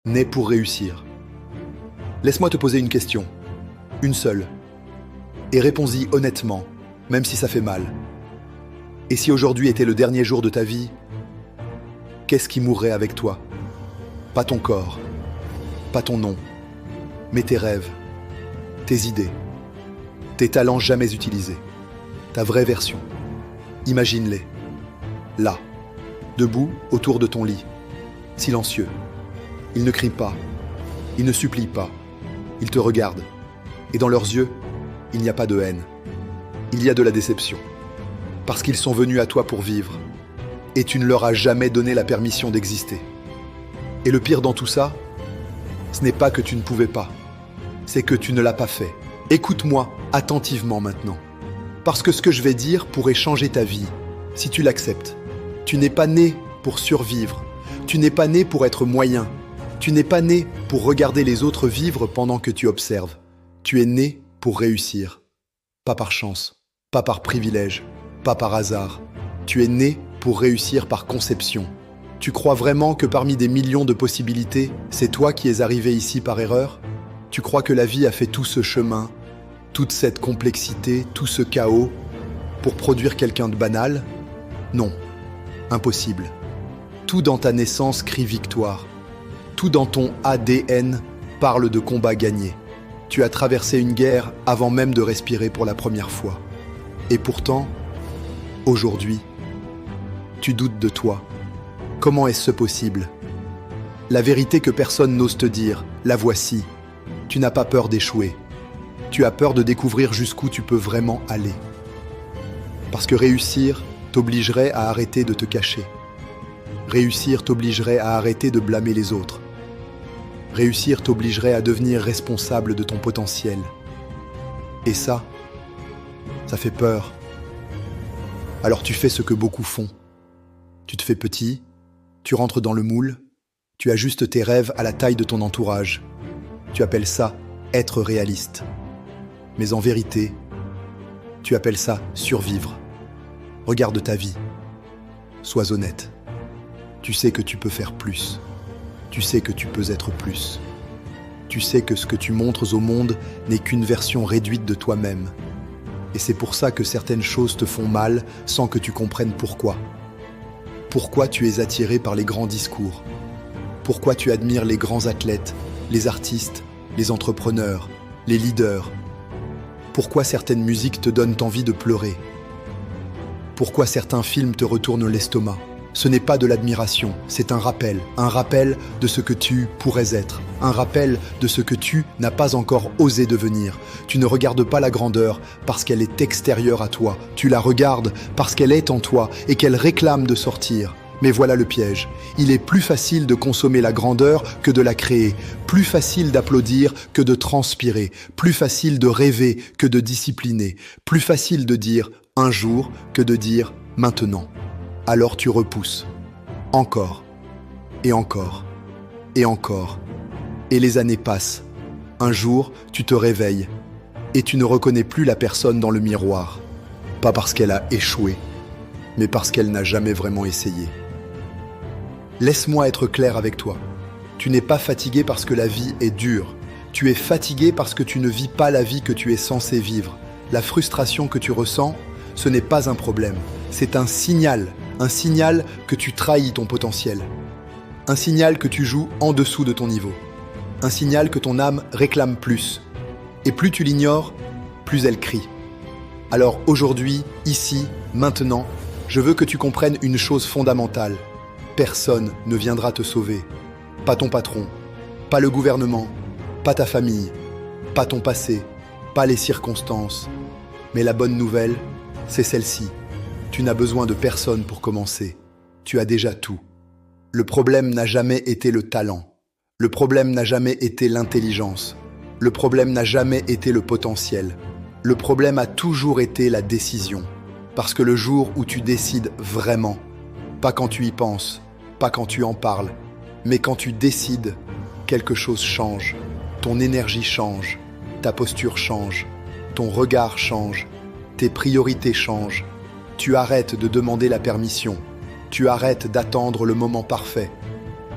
né pour réussir. Laisse-moi te poser une question, une seule, et réponds-y honnêtement, même si ça fait mal. Et si aujourd'hui était le dernier jour de ta vie, qu'est-ce qui mourrait avec toi? Pas ton corps, pas ton nom, mais tes rêves, tes idées, tes talents jamais utilisés, ta vraie version. Imagine-les, là, debout autour de ton lit, silencieux. Ils ne crient pas, ils ne supplient pas, ils te regardent. Et dans leurs yeux, il n'y a pas de haine. Il y a de la déception. Parce qu'ils sont venus à toi pour vivre. Et tu ne leur as jamais donné la permission d'exister. Et le pire dans tout ça, ce n'est pas que tu ne pouvais pas. C'est que tu ne l'as pas fait. Écoute-moi attentivement maintenant. Parce que ce que je vais dire pourrait changer ta vie, si tu l'acceptes. Tu n'es pas né pour survivre. Tu n'es pas né pour être moyen. Tu n'es pas né pour regarder les autres vivre pendant que tu observes. Tu es né pour réussir. Pas par chance, pas par privilège, pas par hasard. Tu es né pour réussir par conception. Tu crois vraiment que parmi des millions de possibilités, c'est toi qui es arrivé ici par erreur? Tu crois que la vie a fait tout ce chemin, toute cette complexité, tout ce chaos, pour produire quelqu'un de banal? Non, impossible. Tout dans ta naissance crie victoire. Tout dans ton ADN parle de combat gagné. Tu as traversé une guerre avant même de respirer pour la première fois. Et pourtant, aujourd'hui, tu doutes de toi. Comment est-ce possible? La vérité que personne n'ose te dire, la voici. Tu n'as pas peur d'échouer. Tu as peur de découvrir jusqu'où tu peux vraiment aller. Parce que réussir t'obligerait à arrêter de te cacher. Réussir t'obligerait à arrêter de blâmer les autres. Réussir t'obligerait à devenir responsable de ton potentiel. Et ça fait peur. Alors tu fais ce que beaucoup font. Tu te fais petit, tu rentres dans le moule, tu ajustes tes rêves à la taille de ton entourage. Tu appelles ça être réaliste. Mais en vérité, tu appelles ça survivre. Regarde ta vie. Sois honnête. Tu sais que tu peux faire plus. Tu sais que tu peux être plus. Tu sais que ce que tu montres au monde n'est qu'une version réduite de toi-même. Et c'est pour ça que certaines choses te font mal sans que tu comprennes pourquoi. Pourquoi tu es attiré par les grands discours? Pourquoi tu admires les grands athlètes, les artistes, les entrepreneurs, les leaders? Pourquoi certaines musiques te donnent envie de pleurer? Pourquoi certains films te retournent l'estomac? Ce n'est pas de l'admiration, c'est un rappel de ce que tu pourrais être, un rappel de ce que tu n'as pas encore osé devenir. Tu ne regardes pas la grandeur parce qu'elle est extérieure à toi, tu la regardes parce qu'elle est en toi et qu'elle réclame de sortir. Mais voilà le piège, il est plus facile de consommer la grandeur que de la créer, plus facile d'applaudir que de transpirer, plus facile de rêver que de discipliner, plus facile de dire un jour que de dire maintenant. Alors tu repousses, encore, et encore, et encore, et les années passent. Un jour, tu te réveilles, et tu ne reconnais plus la personne dans le miroir, pas parce qu'elle a échoué, mais parce qu'elle n'a jamais vraiment essayé. Laisse-moi être clair avec toi. Tu n'es pas fatigué parce que la vie est dure. Tu es fatigué parce que tu ne vis pas la vie que tu es censé vivre. La frustration que tu ressens, ce n'est pas un problème, c'est un signal que tu trahis ton potentiel. Un signal que tu joues en dessous de ton niveau. Un signal que ton âme réclame plus. Et plus tu l'ignores, plus elle crie. Alors aujourd'hui, ici, maintenant, je veux que tu comprennes une chose fondamentale. Personne ne viendra te sauver. Pas ton patron, pas le gouvernement, pas ta famille, pas ton passé, pas les circonstances. Mais la bonne nouvelle, c'est celle-ci. Tu n'as besoin de personne pour commencer. Tu as déjà tout. Le problème n'a jamais été le talent. Le problème n'a jamais été l'intelligence. Le problème n'a jamais été le potentiel. Le problème a toujours été la décision. Parce que le jour où tu décides vraiment, pas quand tu y penses, pas quand tu en parles, mais quand tu décides, quelque chose change. Ton énergie change, ta posture change, ton regard change, tes priorités changent. Tu arrêtes de demander la permission. Tu arrêtes d'attendre le moment parfait.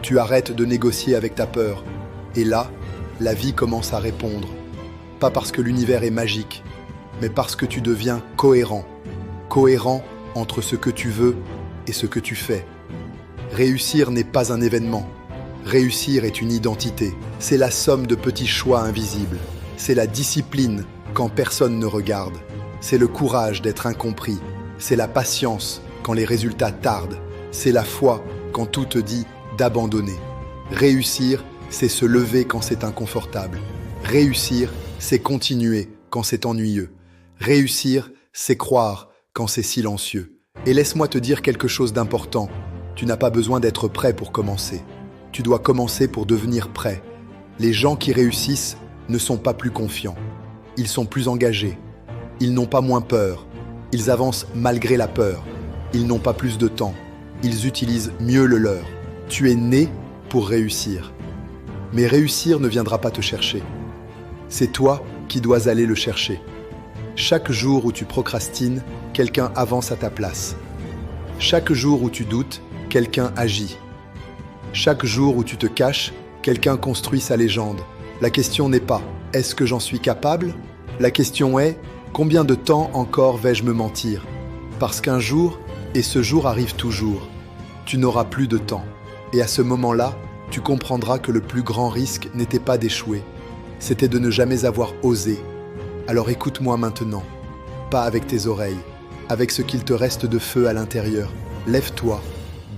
Tu arrêtes de négocier avec ta peur. Et là, la vie commence à répondre. Pas parce que l'univers est magique, mais parce que tu deviens cohérent. Cohérent entre ce que tu veux et ce que tu fais. Réussir n'est pas un événement. Réussir est une identité. C'est la somme de petits choix invisibles. C'est la discipline quand personne ne regarde. C'est le courage d'être incompris. C'est la patience quand les résultats tardent. C'est la foi quand tout te dit d'abandonner. Réussir, c'est se lever quand c'est inconfortable. Réussir, c'est continuer quand c'est ennuyeux. Réussir, c'est croire quand c'est silencieux. Et laisse-moi te dire quelque chose d'important. Tu n'as pas besoin d'être prêt pour commencer. Tu dois commencer pour devenir prêt. Les gens qui réussissent ne sont pas plus confiants. Ils sont plus engagés. Ils n'ont pas moins peur. Ils avancent malgré la peur. Ils n'ont pas plus de temps. Ils utilisent mieux le leur. Tu es né pour réussir. Mais réussir ne viendra pas te chercher. C'est toi qui dois aller le chercher. Chaque jour où tu procrastines, quelqu'un avance à ta place. Chaque jour où tu doutes, quelqu'un agit. Chaque jour où tu te caches, quelqu'un construit sa légende. La question n'est pas « est-ce que j'en suis capable ?» La question est « combien de temps encore vais-je me mentir ?» Parce qu'un jour, et ce jour arrive toujours, tu n'auras plus de temps. Et à ce moment-là, tu comprendras que le plus grand risque n'était pas d'échouer, c'était de ne jamais avoir osé. Alors écoute-moi maintenant, pas avec tes oreilles, avec ce qu'il te reste de feu à l'intérieur. Lève-toi,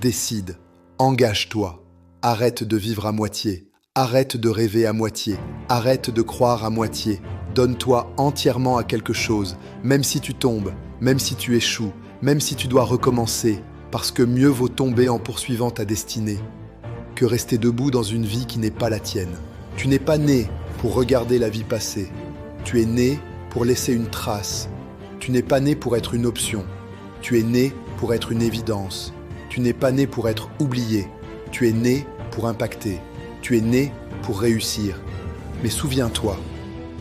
décide, engage-toi, arrête de vivre à moitié, arrête de rêver à moitié, arrête de croire à moitié. Donne-toi entièrement à quelque chose, même si tu tombes, même si tu échoues, même si tu dois recommencer, parce que mieux vaut tomber en poursuivant ta destinée que rester debout dans une vie qui n'est pas la tienne. Tu n'es pas né pour regarder la vie passer. Tu es né pour laisser une trace. Tu n'es pas né pour être une option. Tu es né pour être une évidence. Tu n'es pas né pour être oublié. Tu es né pour impacter. Tu es né pour réussir. Mais souviens-toi,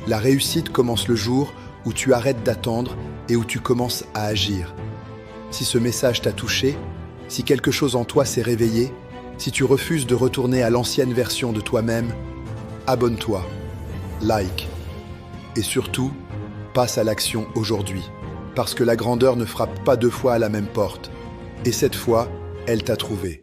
la réussite commence le jour où tu arrêtes d'attendre et où tu commences à agir. Si ce message t'a touché, si quelque chose en toi s'est réveillé, si tu refuses de retourner à l'ancienne version de toi-même, abonne-toi, like et surtout, passe à l'action aujourd'hui. Parce que la grandeur ne frappe pas deux fois à la même porte. Et cette fois, elle t'a trouvé.